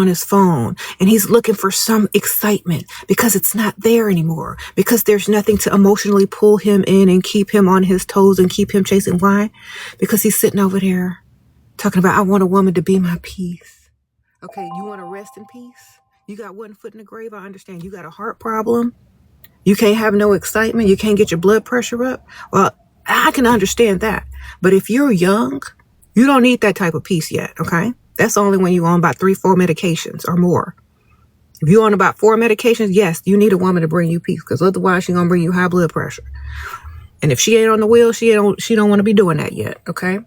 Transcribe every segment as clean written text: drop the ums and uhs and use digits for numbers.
on his phone and he's looking for some excitement because it's not there anymore, because there's nothing to emotionally pull him in and keep him on his toes and keep him chasing. Why? Because he's sitting over there talking about, I want a woman to be my peace. Okay, you want to rest in peace? You got one foot in the grave. I understand. You got a heart problem. You can't have no excitement. You can't get your blood pressure up. Well, I can understand that. But if you're young, you don't need that type of peace yet, okay? That's only when you're on about 3-4 medications or more. If you're on about 4 medications, yes, you need a woman to bring you peace, because otherwise she's going to bring you high blood pressure. And if she ain't on the wheel, she don't want to be doing that yet, okay?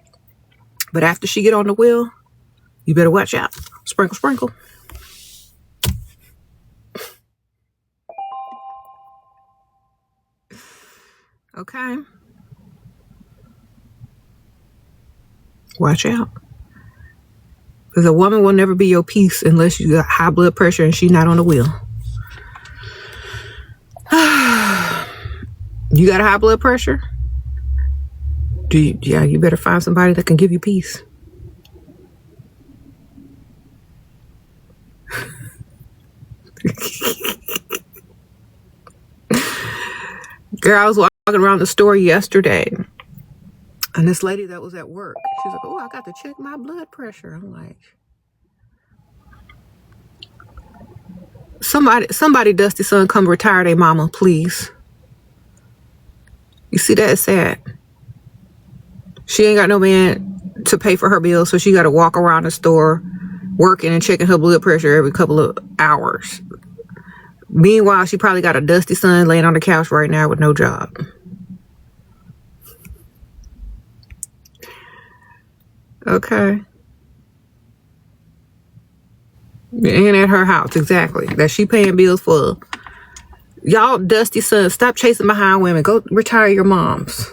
But after she get on the wheel, you better watch out. Sprinkle, sprinkle. Okay. Watch out. Because a woman will never be your peace unless you got high blood pressure and she's not on the wheel. You got high blood pressure? Yeah, you better find somebody that can give you peace. Girl, I was walking around the store yesterday, and this lady that was at work, she's like, oh, I got to check my blood pressure. I'm like, somebody Dusty Son, come retire their mama, please. You see, that is sad. She ain't got no man to pay for her bills, so she got to walk around the store working and checking her blood pressure every couple of hours. Meanwhile, she probably got a Dusty Son laying on the couch right now with no job. Okay. And at her house, exactly. That she paying bills for. Y'all Dusty Sons, stop chasing behind women. Go retire your moms.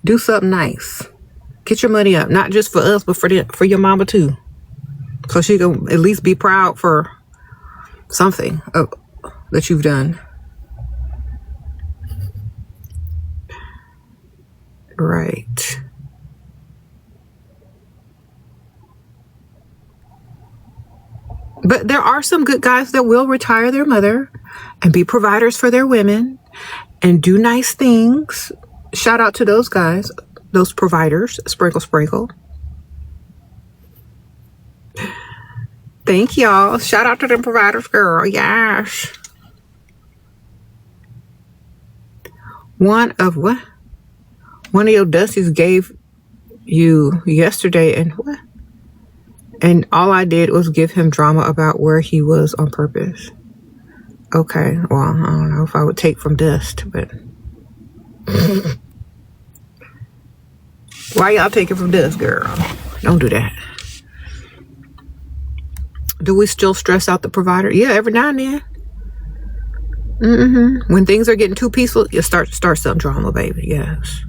Do something nice. Get your money up. Not just for us, but for your mama too. So she can at least be proud for something that you've done. Right. But there are some good guys that will retire their mother and be providers for their women and do nice things. Shout out to those guys, those providers. Sprinkle, sprinkle. Thank y'all. Shout out to them providers, girl. Yes. One of your Dusties gave you yesterday, and what? And all I did was give him drama about where he was on purpose. Okay, well, I don't know if I would take from Dust, but why y'all taking from Dust, girl? Don't do that. Do we still stress out the provider? Yeah, every now and then. When things are getting too peaceful, you start some drama, baby. Yes.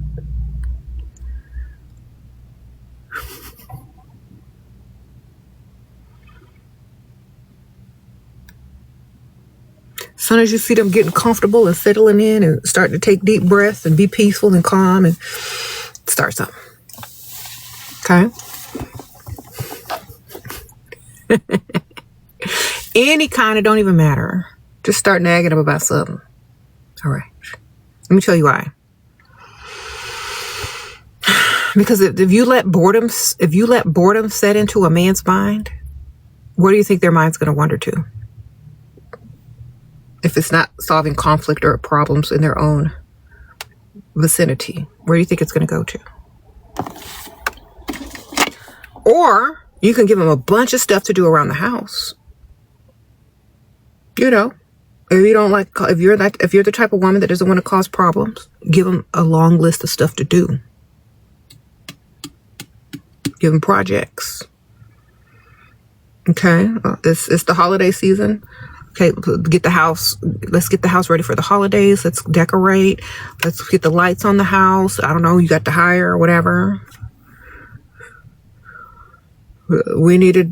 As soon as you see them getting comfortable and settling in and starting to take deep breaths and be peaceful and calm, and start something. Okay? Any kind, it don't even matter. Just start nagging them about something. All right. Let me tell you why. Because if you let boredom set into a man's mind, where do you think their mind's going to wander to? If it's not solving conflict or problems in their own vicinity, where do you think it's going to go to? Or you can give them a bunch of stuff to do around the house. You know, if you're the type of woman that doesn't want to cause problems, give them a long list of stuff to do. Give them projects. Okay, it's the holiday season. Okay, let's get the house ready for the holidays. Let's decorate. Let's get the lights on the house. I don't know, you got to hire or whatever. We need to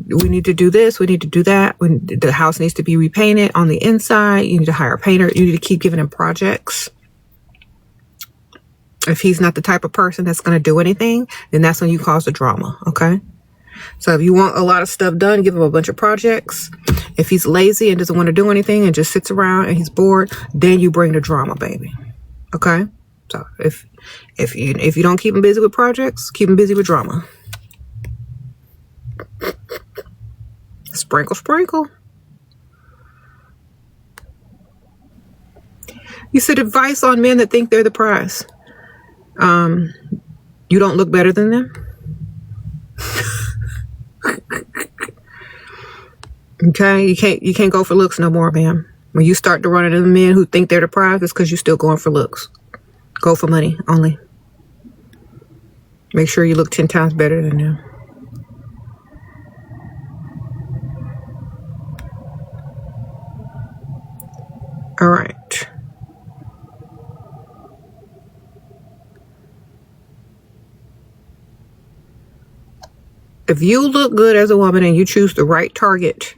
do this. We need to do that. The house needs to be repainted on the inside. You need to hire a painter. You need to keep giving him projects. If he's not the type of person that's going to do anything, then that's when you cause the drama. Okay. So if you want a lot of stuff done, give him a bunch of projects. If he's lazy and doesn't want to do anything and just sits around and he's bored, then you bring the drama, baby. Okay? So if you don't keep him busy with projects, keep him busy with drama. Sprinkle, sprinkle. You said advice on men that think they're the prize. You don't look better than them. Okay, you can't go for looks no more, ma'am. When you start to run into the men who think they're the prize, it's because you're still going for looks. Go for money only. Make sure you look 10 times better than them. All right. If you look good as a woman and you choose the right target,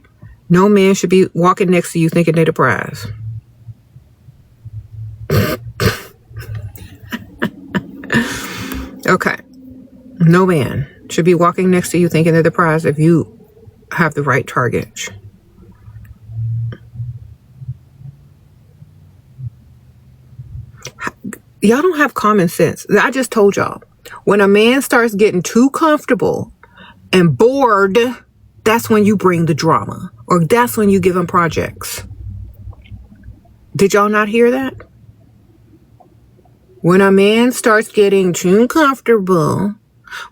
no man should be walking next to you thinking they're the prize. Okay. No man should be walking next to you thinking they're the prize if you have the right target. Y'all don't have common sense. I just told y'all. When a man starts getting too comfortable and bored, that's when you bring the drama, or that's when you give him projects. Did y'all not hear that? When a man starts getting too comfortable,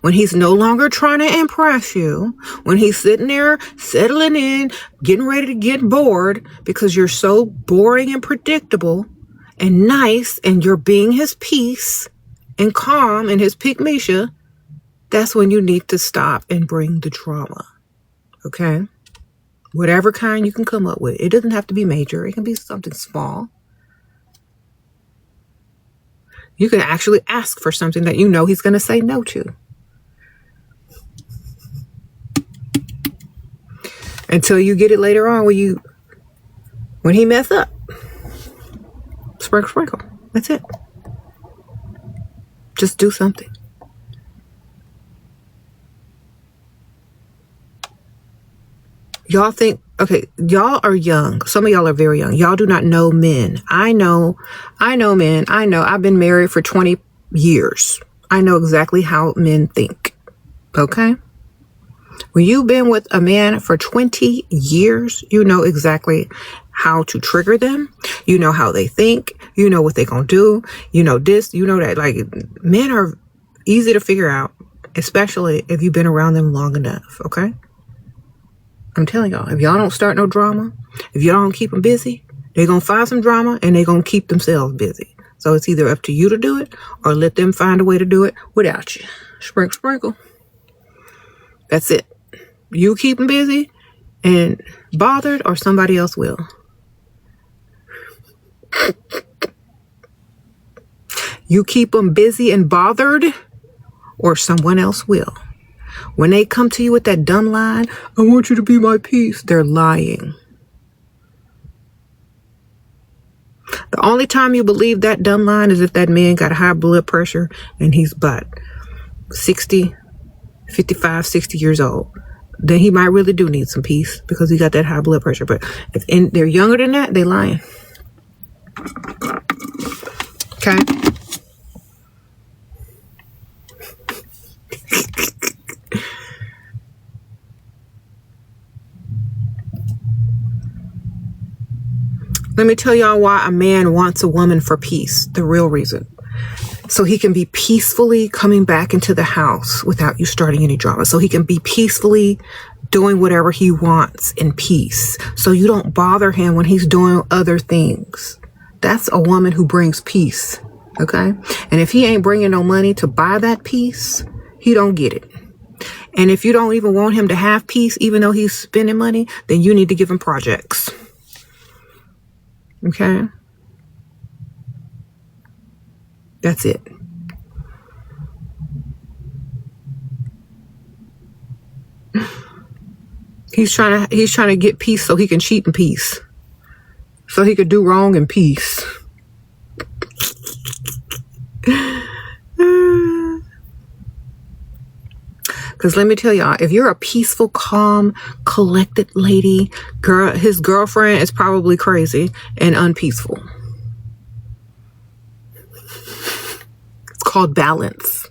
when he's no longer trying to impress you, when he's sitting there settling in, getting ready to get bored because you're so boring and predictable and nice and you're being his peace and calm and his pick-me-sha, that's when you need to stop and bring the drama. Okay? Whatever kind you can come up with. It doesn't have to be major. It can be something small. You can actually ask for something that you know he's going to say no to. Until you get it later on when he mess up. Sprinkle, sprinkle. That's it. Just do something. Y'all think, okay, y'all are young. Some of y'all are very young. Y'all do not know men. I know men. I've been married for 20 years. I know exactly how men think. Okay? When you've been with a man for 20 years, you know exactly how to trigger them. You know how they think. You know what they're going to do. You know this, you know that. Like, men are easy to figure out, especially if you've been around them long enough. Okay? I'm telling y'all, if y'all don't start no drama, if y'all don't keep them busy, they're going to find some drama and they're going to keep themselves busy. So it's either up to you to do it or let them find a way to do it without you. Sprinkle, sprinkle. That's it. You keep them busy and bothered, or somebody else will. You keep them busy and bothered, or someone else will. When they come to you with that dumb line, I want you to be my peace, they're lying. The only time you believe that dumb line is if that man got high blood pressure and he's about 55, 60 years old. Then he might really do need some peace because he got that high blood pressure. But if they're younger than that, they lying. Okay? Let me tell y'all why a man wants a woman for peace. The real reason. So he can be peacefully coming back into the house without you starting any drama. So he can be peacefully doing whatever he wants in peace. So you don't bother him when he's doing other things. That's a woman who brings peace. Okay? And if he ain't bringing no money to buy that peace, he don't get it. And if you don't even want him to have peace, even though he's spending money, then you need to give him projects. Okay? That's it. He's trying to get peace so he can cheat in peace. So he could do wrong in peace. Because let me tell y'all, if you're a peaceful, calm, collected lady, his girlfriend is probably crazy and unpeaceful. It's called balance.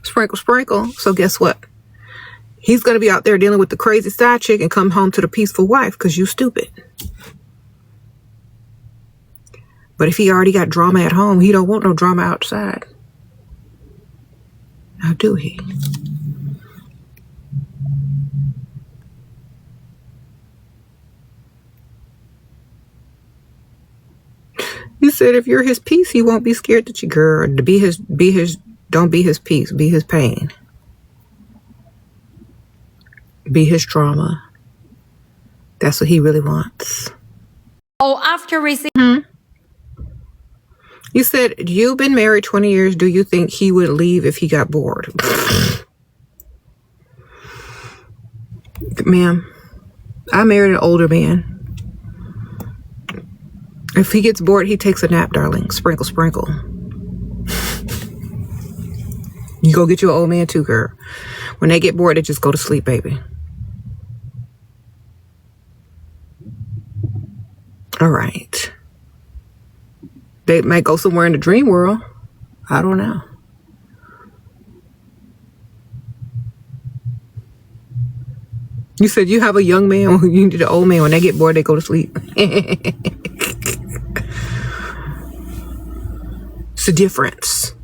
Sprinkle, sprinkle. So guess what? He's going to be out there dealing with the crazy side chick and come home to the peaceful wife because you stupid. But if he already got drama at home, he don't want no drama outside. Now do he? You said if you're his peace, he won't be scared that you, girl. To be his, don't be his peace, be his pain. Be his drama. That's what he really wants. Oh, after receiving. You said you've been married 20 years. Do you think he would leave if he got bored? Ma'am, I married an older man. If he gets bored, he takes a nap, darling. Sprinkle, sprinkle. You go get your old man too, girl. When they get bored, they just go to sleep, baby. All right. They might go somewhere in the dream world. I don't know. You said you have a young man, you need an old man. When they get bored, they go to sleep. It's a difference.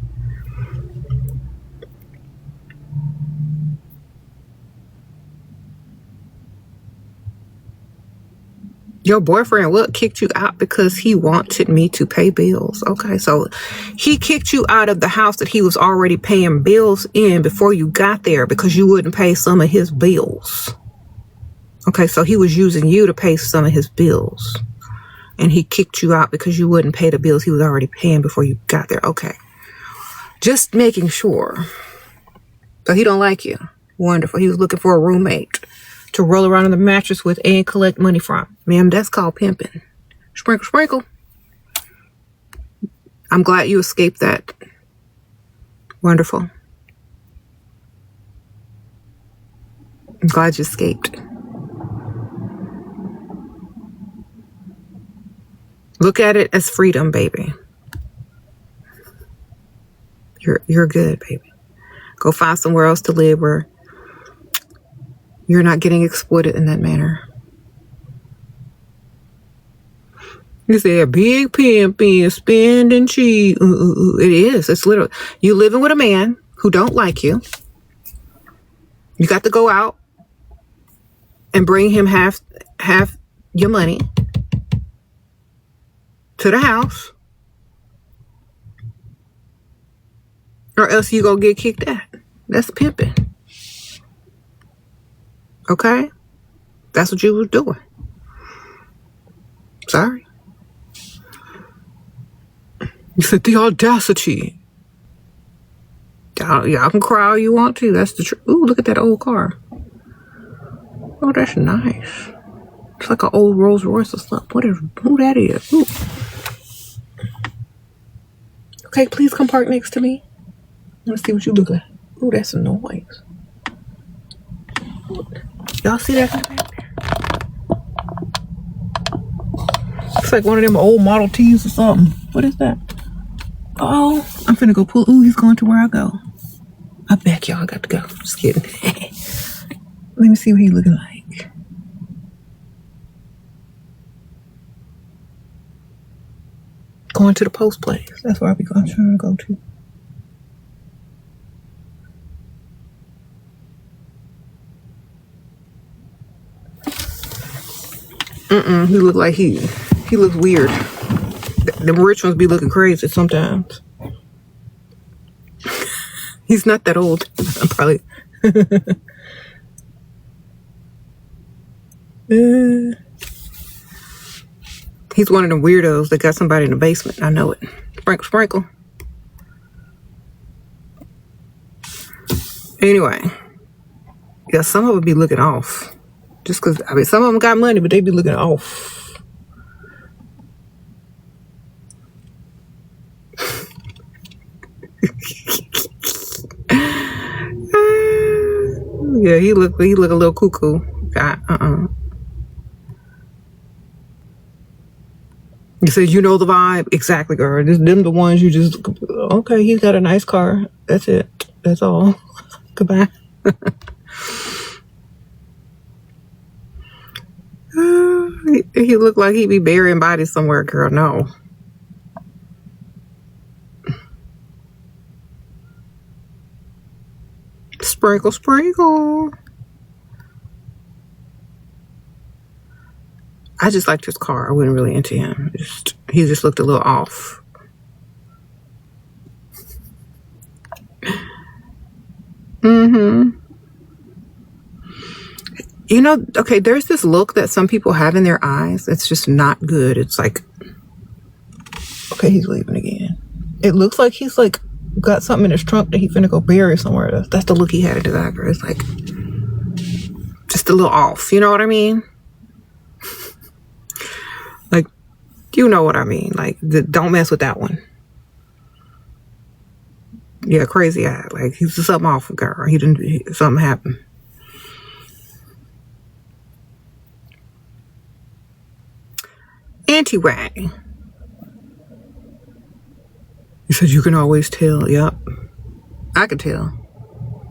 Your boyfriend, what, kicked you out because he wanted me to pay bills? Okay, so he kicked you out of the house that he was already paying bills in before you got there because you wouldn't pay some of his bills. Okay, so he was using you to pay some of his bills. And he kicked you out because you wouldn't pay the bills he was already paying before you got there. Okay. Just making sure. So he don't like you. Wonderful. He was looking for a roommate to roll around on the mattress with and collect money from. Ma'am, that's called pimping. Sprinkle, sprinkle. I'm glad you escaped that. Wonderful. I'm glad you escaped. Look at it as freedom, baby. You're good, baby. Go find somewhere else to live where you're not getting exploited in that manner. You say a big pimping, spending cheese. It is. It's literally you living with a man who don't like you. You got to go out and bring him half your money to the house, or else you gonna get kicked out. That's pimping. Okay? That's what you was doing. Sorry. You said the audacity. Y'all can cry all you want to. That's the truth. Ooh, look at that old car. Oh, that's nice. It's like an old Rolls Royce or something. Who that is? Ooh. Okay, please come park next to me. Let's see what you look like. Ooh, that's a noise. Y'all see that? It's like one of them old Model Ts or something. What is that? Oh, I'm finna go pull. Ooh, he's going to where I go. I back y'all. I got to go. Just kidding. Let me see what he looking like. Going to the post place. That's where I'm trying to go to. He look like he looks weird. The rich ones be looking crazy sometimes. He's not that old. I'm probably. He's one of them weirdos that got somebody in the basement. I know it. Sprinkle, sprinkle. Anyway, yeah, some of them be looking off. Just because, I mean, some of them got money, but they be looking off. Yeah, he look a little cuckoo. God, You said you know the vibe exactly, girl. Them the ones you just okay. He's got a nice car. That's it. That's all. Goodbye. He looked like he'd be burying bodies somewhere, girl. No. Sprinkle, sprinkle. I just liked his car. I wasn't really into him. He just looked a little off. You know, okay, there's this look that some people have in their eyes. It's just not good. It's like, okay, he's leaving again. It looks like he's like got something in his trunk that he finna go bury somewhere. That's the look he had in his eye. It's like just a little off. You know what I mean? Like, you know what I mean? Like, don't mess with that one. Yeah, crazy eye. Like, he's just something off, girl. Something happened. Anti-way. You said you can always tell. Yep. I can tell.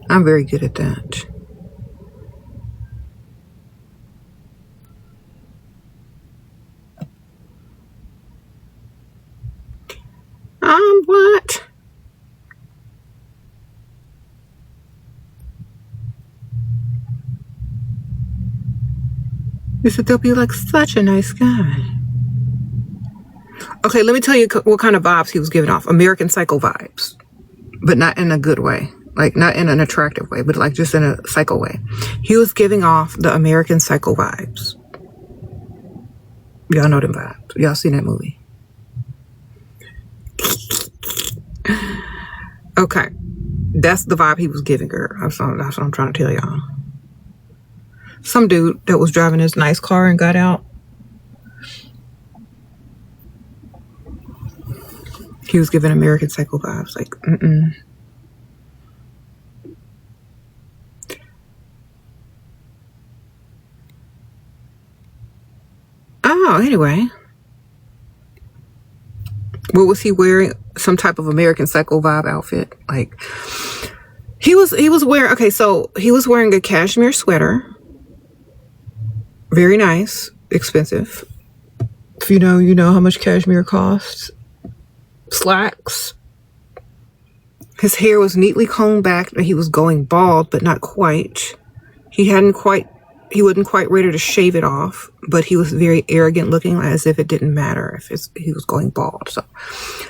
I'm very good at that. What? You said they'll be like such a nice guy. Okay, let me tell you what kind of vibes he was giving off. American Psycho vibes. But not in a good way. Like, not in an attractive way, but like just in a psycho way. He was giving off the American Psycho vibes. Y'all know them vibes. Y'all seen that movie. Okay. That's the vibe he was giving her. That's what I'm trying to tell y'all. Some dude that was driving his nice car and got out. He was giving American Psycho vibes. Like, Oh, anyway. What was he wearing? Some type of American Psycho vibe outfit. Like, he was wearing, okay, so he was wearing a cashmere sweater. Very nice. Expensive. If you know how much cashmere costs. Slacks. His hair was neatly combed back. He was going bald, but not quite. He wasn't quite ready to shave it off, but he was very arrogant looking, as if it didn't matter if he was going bald. So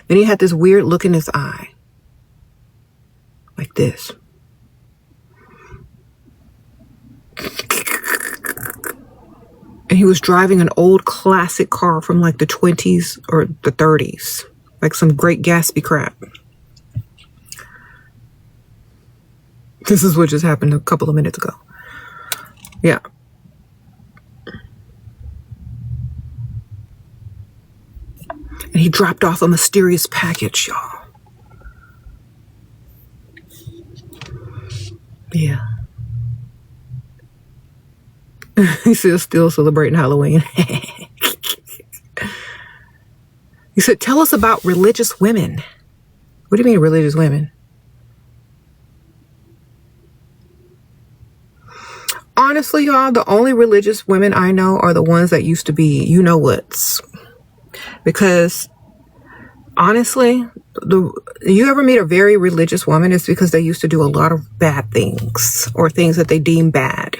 then he had this weird look in his eye. Like this. And he was driving an old classic car from like the 20s or the 30s. Like some Great Gatsby crap. This is what just happened a couple of minutes ago. Yeah. And he dropped off a mysterious package, y'all. Yeah. He's still celebrating Halloween. He said, tell us about religious women. What do you mean religious women? Honestly, y'all, the only religious women I know are the ones that used to be you-know-whats. Because, honestly, you ever meet a very religious woman, it's because they used to do a lot of bad things. Or things that they deem bad.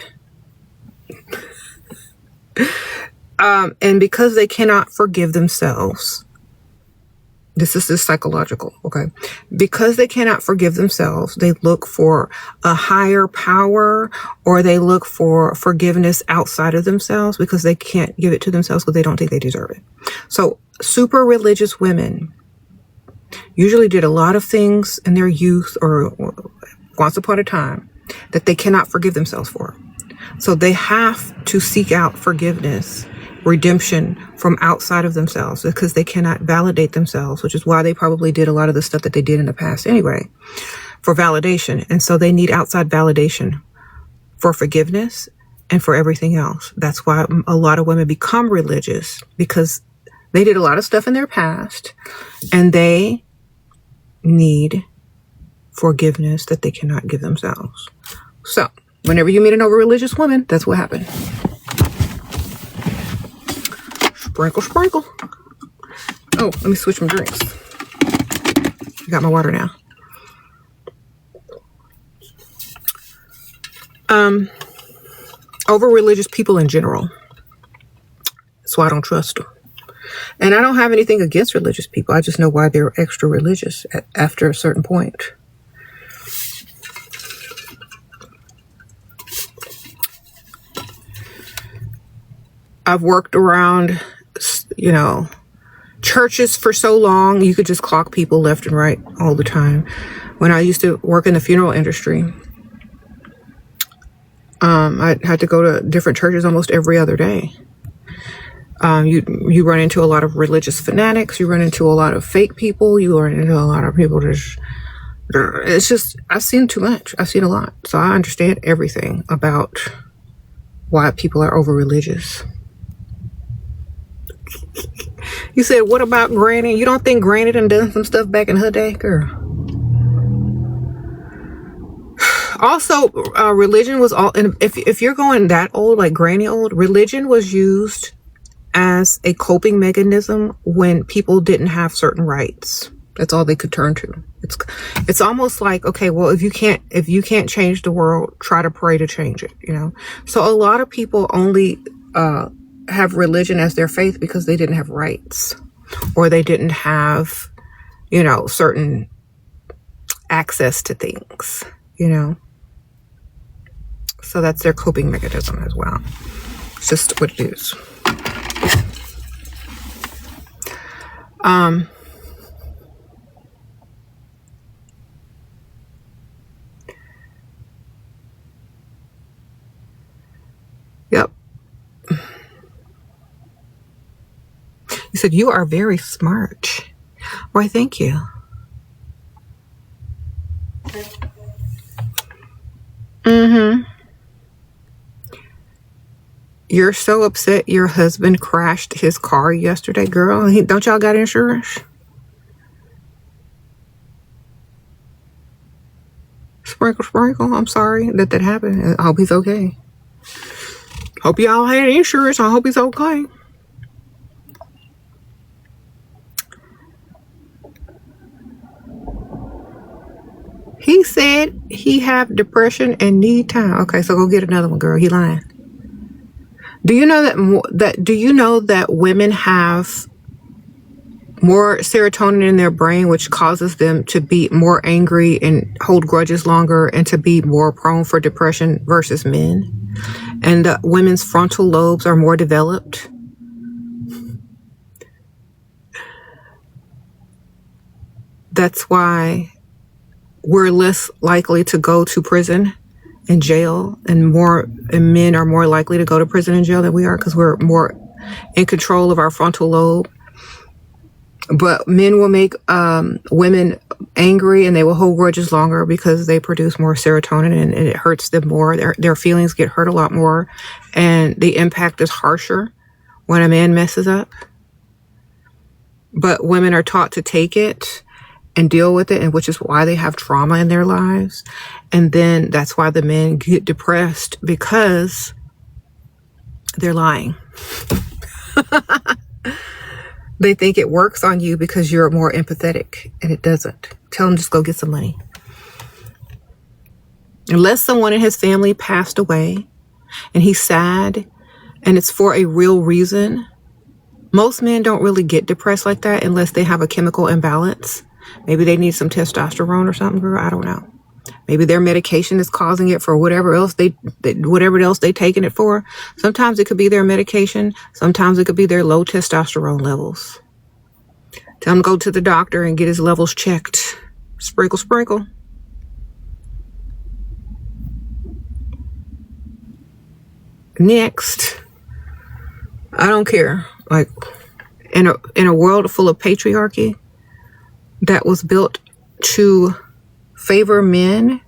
And because they cannot forgive themselves, this is psychological, okay? Because they cannot forgive themselves, they look for a higher power, or they look for forgiveness outside of themselves because they can't give it to themselves because they don't think they deserve it. So super religious women usually did a lot of things in their youth or once upon a time that they cannot forgive themselves for. So they have to seek out forgiveness, redemption from outside of themselves because they cannot validate themselves, which is why they probably did a lot of the stuff that they did in the past anyway, for validation. And so they need outside validation for forgiveness and for everything else. That's why a lot of women become religious, because they did a lot of stuff in their past and they need forgiveness that they cannot give themselves. So whenever you meet an over-religious woman, that's what happened. Sprinkle, sprinkle. Oh, let me switch my drinks. I got my water now. Over-religious people in general. That's why I don't trust them. And I don't have anything against religious people. I just know why they're extra religious after a certain point. I've worked around, churches for so long, you could just clock people left and right all the time. When I used to work in the funeral industry, I had to go to different churches almost every other day. You run into a lot of religious fanatics. You run into a lot of fake people. You run into a lot of people I've seen too much. I've seen a lot. So I understand everything about why people are over-religious. You said, what about Granny? You don't think Granny done some stuff back in her day, girl? Also, religion was all, and if you're going that old, like Granny old, religion was used as a coping mechanism when people didn't have certain rights. That's all they could turn to. It's almost like, okay, well, if you can't change the world, try to pray to change it, So a lot of people only have religion as their faith because they didn't have rights, or they didn't have, certain access to things, So that's their coping mechanism as well. It's just what it is. Yep. You said you are very smart. Why, thank you. You're so upset your husband crashed his car yesterday, girl. Don't y'all got insurance? Sprinkle, sprinkle. I'm sorry that happened. I hope he's okay. Hope y'all had insurance. I hope he's okay. He said he have depression and need time. Okay, so go get another one, girl. He lying. Do you know that women have more serotonin in their brain, which causes them to be more angry and hold grudges longer and to be more prone for depression versus men? And women's frontal lobes are more developed. That's why we're less likely to go to prison and jail, and men are more likely to go to prison and jail than we are, because we're more in control of our frontal lobe. But men will make women angry, and they will hold grudges longer because they produce more serotonin, and it hurts them more. Their feelings get hurt a lot more, and the impact is harsher when a man messes up. But women are taught to take it and deal with it, and which is why they have trauma in their lives. And then that's why the men get depressed, because they're lying. They think it works on you because you're more empathetic, and it doesn't. Tell them just go get some money. Unless someone in his family passed away and he's sad and it's for a real reason, most men don't really get depressed like that unless they have a chemical imbalance. Maybe they need some testosterone or something, girl. I don't know. Maybe their medication is causing it for whatever else they taking it for. Sometimes it could be their medication. Sometimes it could be their low testosterone levels. Tell him to go to the doctor and get his levels checked. Sprinkle, sprinkle. Next, I don't care. Like in a world full of patriarchy that was built to favor men,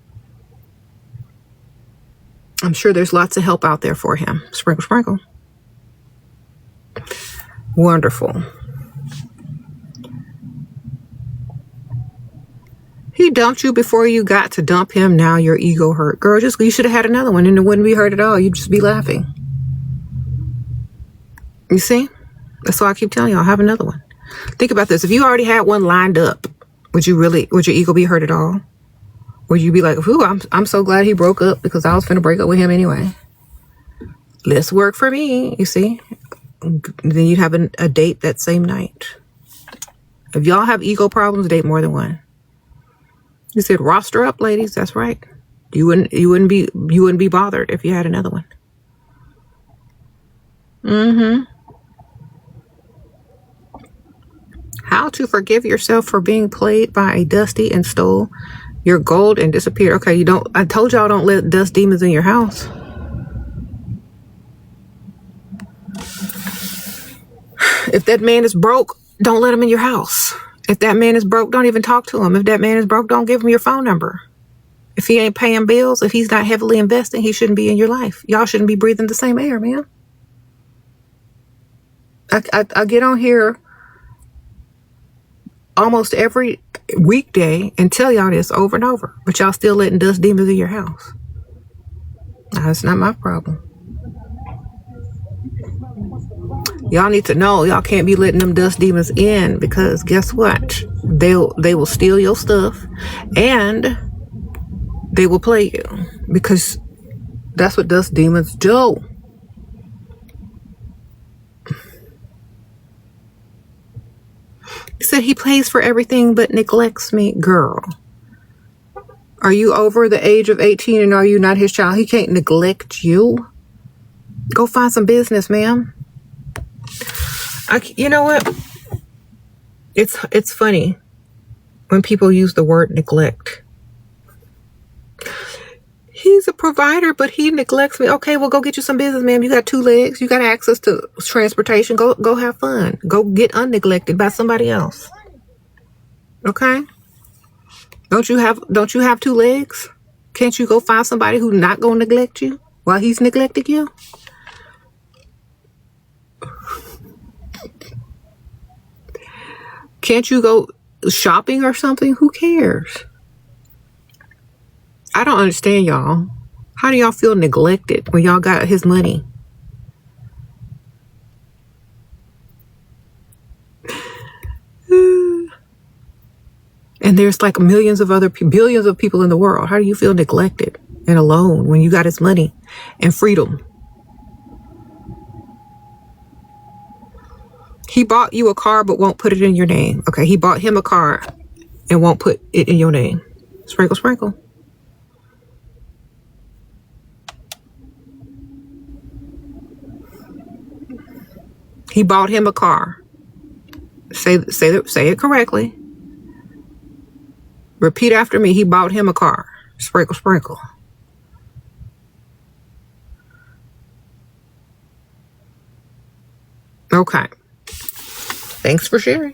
I'm sure there's lots of help out there for him. Sprinkle, sprinkle. Wonderful. He dumped you before you got to dump him. Now your ego hurt. Girl, you should have had another one and it wouldn't be hurt at all. You'd just be laughing. You see? That's why I keep telling y'all, have another one. Think about this. If you already had one lined up, would your ego be hurt at all? Would you be like, "Ooh, I'm so glad he broke up because I was finna break up with him anyway. Less work for me," you see? Then you'd have a date that same night. If y'all have ego problems, date more than one. You said roster up, ladies. That's right. You wouldn't be bothered if you had another one. How to forgive yourself for being played by a dusty and stole your gold and disappeared. Okay, I told y'all don't let dust demons in your house. If that man is broke, don't let him in your house. If that man is broke, don't even talk to him. If that man is broke, don't give him your phone number. If he ain't paying bills, if he's not heavily investing, he shouldn't be in your life. Y'all shouldn't be breathing the same air, man. I get on here almost every weekday and tell y'all this over and over, but y'all still letting dust demons in your house. That's not my problem. Y'all need to know y'all can't be letting them dust demons in, because guess what? They will steal your stuff and they will play you, because that's what dust demons do. He said he pays for everything but neglects me. Girl, are you over the age of 18 and are you not his child? He can't neglect you. Go find some business, ma'am. You know what? It's funny when people use the word neglect. He's a provider, but he neglects me. Okay, well, go get you some business, ma'am. You got 2 legs. You got access to transportation. Go have fun. Go get unneglected by somebody else. Okay? Don't you have 2 legs? Can't you go find somebody who's not gonna neglect you while he's neglecting you? Can't you go shopping or something? Who cares? I don't understand y'all. How do y'all feel neglected when y'all got his money? And there's like billions of people in the world. How do you feel neglected and alone when you got his money and freedom? He bought you a car but won't put it in your name. Okay, he bought him a car and won't put it in your name. Sprinkle, sprinkle. He bought him a car. Say it correctly. Repeat after me. He bought him a car. Sprinkle, sprinkle. Okay. Thanks for sharing.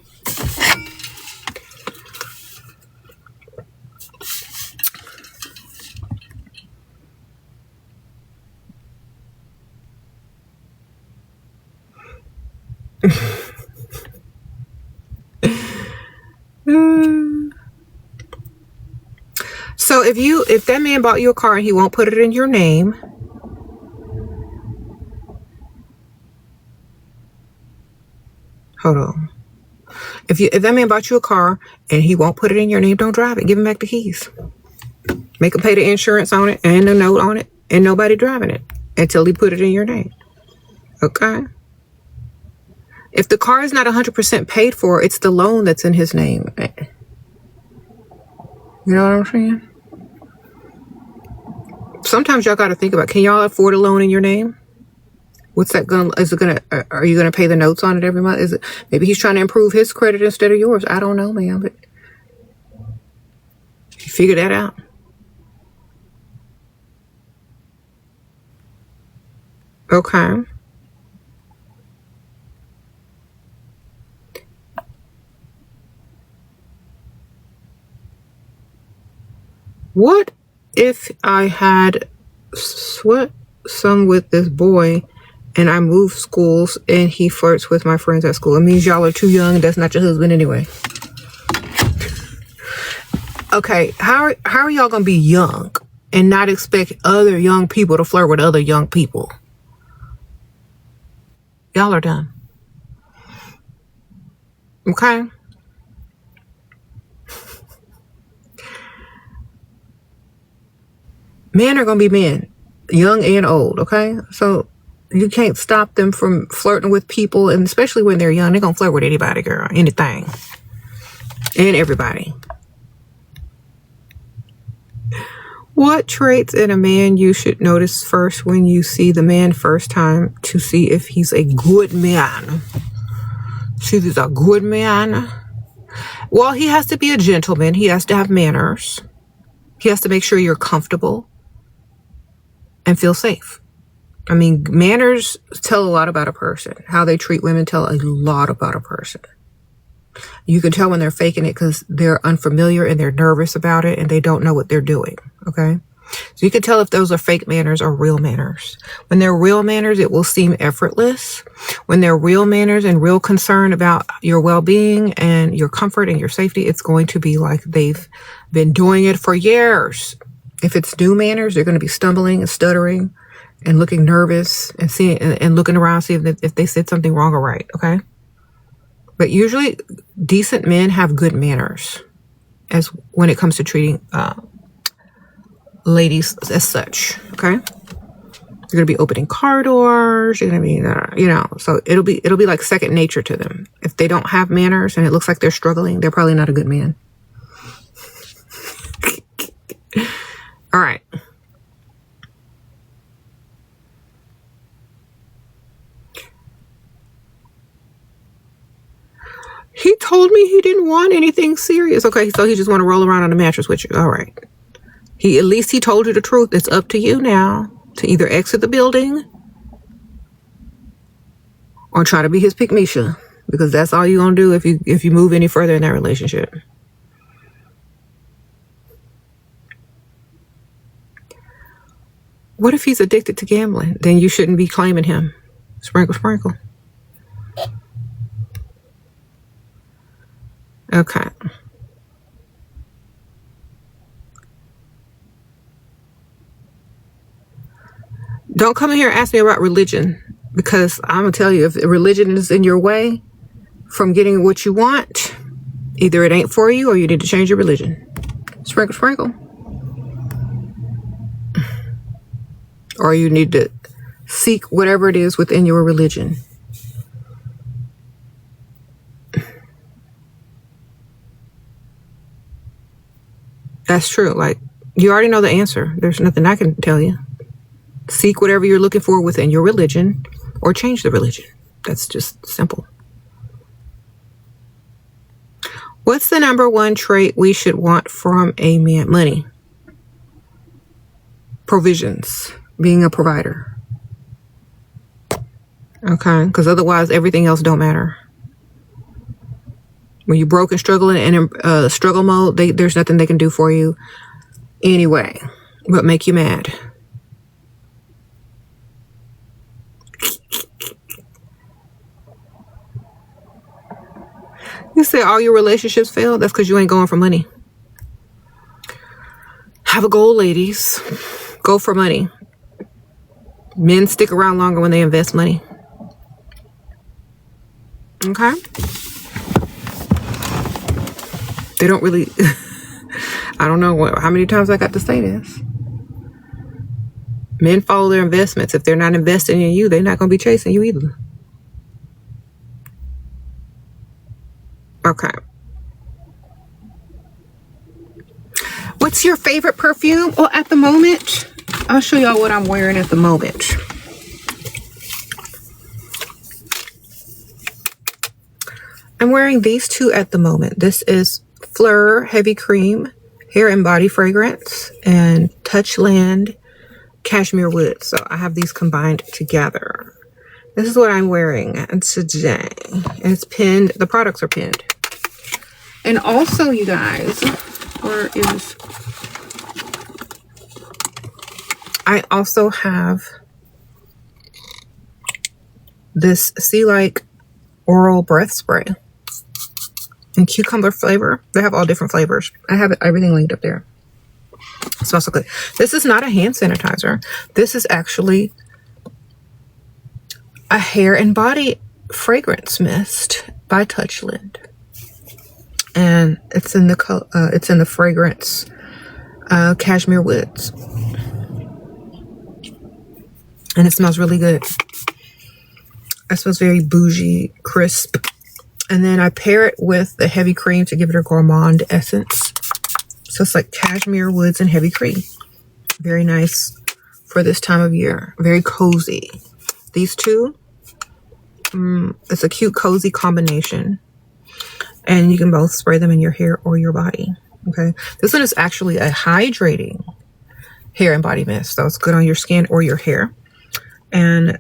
So if that man bought you a car and he won't put it in your name, hold on. If that man bought you a car and he won't put it in your name, don't drive it. Give him back the keys. Make him pay the insurance on it and the note on it, and nobody driving it until he put it in your name. Okay? If the car is not 100% paid for, it's the loan that's in his name. You know what I'm saying? Sometimes y'all got to think about, can y'all afford a loan in your name? What's that are you gonna pay the notes on it every month? Maybe he's trying to improve his credit instead of yours. I don't know, man, but you figure that out. Okay. What if I had some with this boy, and I moved schools, and he flirts with my friends at school. It means y'all are too young. That's not your husband anyway. Okay, how are y'all gonna be young and not expect other young people to flirt with other young people? Y'all are done. Okay. Men are gonna be men, young and old. Okay, so you can't stop them from flirting with people, and especially when they're young, they're gonna flirt with anybody, girl, anything, and everybody. What traits in a man you should notice first when you see the man first time to see if he's a good man? See if he's a good man. Well, he has to be a gentleman. He has to have manners. He has to make sure you're comfortable and feel safe. I mean, manners tell a lot about a person. How they treat women tell a lot about a person. You can tell when they're faking it because they're unfamiliar and they're nervous about it and they don't know what they're doing. Okay. So you can tell if those are fake manners or real manners. When they're real manners, it will seem effortless. When they're real manners and real concern about your well-being and your comfort and your safety, it's going to be like they've been doing it for years. If it's new manners, they're going to be stumbling and stuttering and looking nervous and seeing and looking around, see if they said something wrong or right. Okay. But usually decent men have good manners as when it comes to treating ladies as such. Okay. You're going to be opening car doors. You're going to be, so it'll be like second nature to them. If they don't have manners and it looks like they're struggling, they're probably not a good man. All right. He told me he didn't want anything serious. Okay, so he just want to roll around on the mattress with you. All right. At least he told you the truth. It's up to you now to either exit the building or try to be his pick-me-sha, because that's all you're going to do if you move any further in that relationship. What if he's addicted to gambling? Then you shouldn't be claiming him. Sprinkle, sprinkle. Okay. Don't come in here and ask me about religion, because I'm going to tell you, if religion is in your way from getting what you want, either it ain't for you or you need to change your religion. Sprinkle, sprinkle. Or you need to seek whatever it is within your religion. That's true. Like, you already know the answer. There's nothing I can tell you. Seek whatever you're looking for within your religion or change the religion. That's just simple. What's the number one trait we should want from a man? Money. Provisions. Being a provider. Okay. Because otherwise everything else don't matter. When you're broke and struggling and in struggle mode, there's nothing they can do for you anyway but make you mad. You say all your relationships fail? That's because you ain't going for money. Have a goal, ladies. Go for money. Men stick around longer when they invest money. Okay? They don't really, I don't know how many times I got to say this. Men follow their investments. If they're not investing in you, they're not going to be chasing you either. Okay. What's your favorite perfume? Well, at the moment, I'll show y'all what I'm wearing at the moment. I'm wearing these two at the moment. This is Fleur Heavy Cream Hair and Body Fragrance and Touchland Cashmere Wood. So I have these combined together. This is what I'm wearing today. And it's pinned. The products are pinned. And also, you guys, I also have this Sea Like Oral Breath Spray and cucumber flavor. They have all different flavors. I have everything linked up there. It smells so good. This is not a hand sanitizer. This is actually a hair and body fragrance mist by Touchland, and it's in the fragrance Cashmere Woods, and it smells really good. It smells very bougie, crisp. And then I pair it with the heavy cream to give it a gourmand essence. So it's like Cashmere Woods and heavy cream. Very nice for this time of year. Very cozy. These two, it's a cute, cozy combination. And you can both spray them in your hair or your body. Okay. This one is actually a hydrating hair and body mist. So it's good on your skin or your hair. And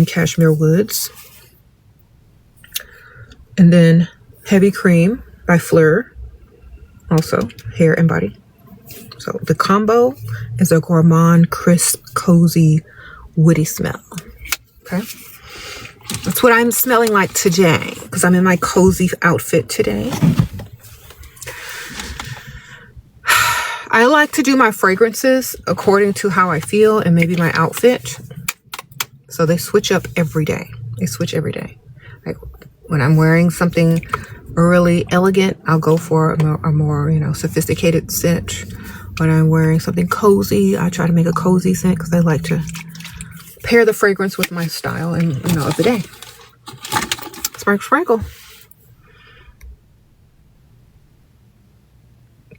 Cashmere Woods. And then Heavy Cream by Fleur. Also hair and body. So the combo is a gourmand, crisp, cozy, woody smell. Okay. That's what I'm smelling like today because I'm in my cozy outfit today. I like to do my fragrances according to how I feel and maybe my outfit. So they switch up every day. They switch every day. Like when I'm wearing something really elegant, I'll go for a more, sophisticated scent. When I'm wearing something cozy, I try to make a cozy scent because I like to pair the fragrance with my style and, of the day. Sparkle, sprinkle.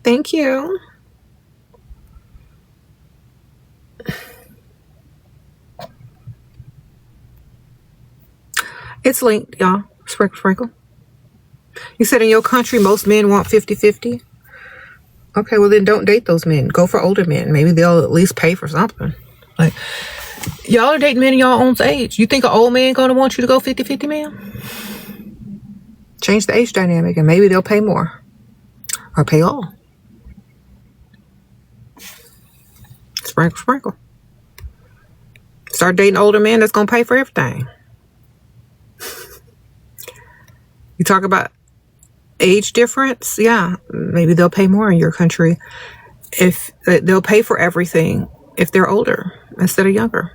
Thank you. It's linked, y'all. Sprinkle, sprinkle. You said in your country, most men want 50-50. Okay, well then don't date those men. Go for older men. Maybe they'll at least pay for something. Like, y'all are dating men in y'all own age. You think an old man gonna want you to go 50-50, man? Change the age dynamic and maybe they'll pay more. Or pay all. Sprinkle, sprinkle. Start dating older men that's gonna pay for everything. You talk about age difference, yeah, maybe they'll pay more in your country if they'll pay for everything if they're older instead of younger.